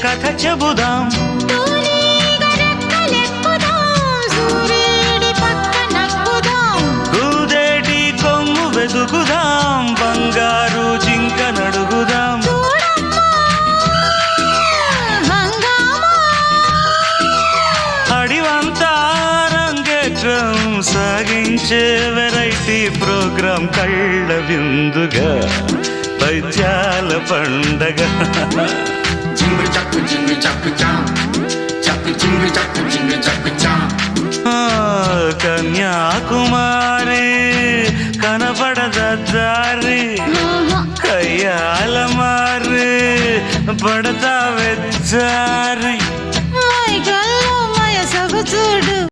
కథ చెబుదాం, కూదేటి కొమ్ము వెతుకుదాం, బంగారు జింక నడుగుదాం. అడివంతా రంగేట్రం సాగించే వెరైటీ ప్రోగ్రాం కళ్ళ విందుగా పైత్యాల పండగ. జింగు చక్కు జింగు చక్కు చాం, చక్కు జింగు చక్కు జింగు చక్కు చాం. కన్యాకుమారి కనపడద దారి, కయ్యాల మారి పడతా వెచ్చారి.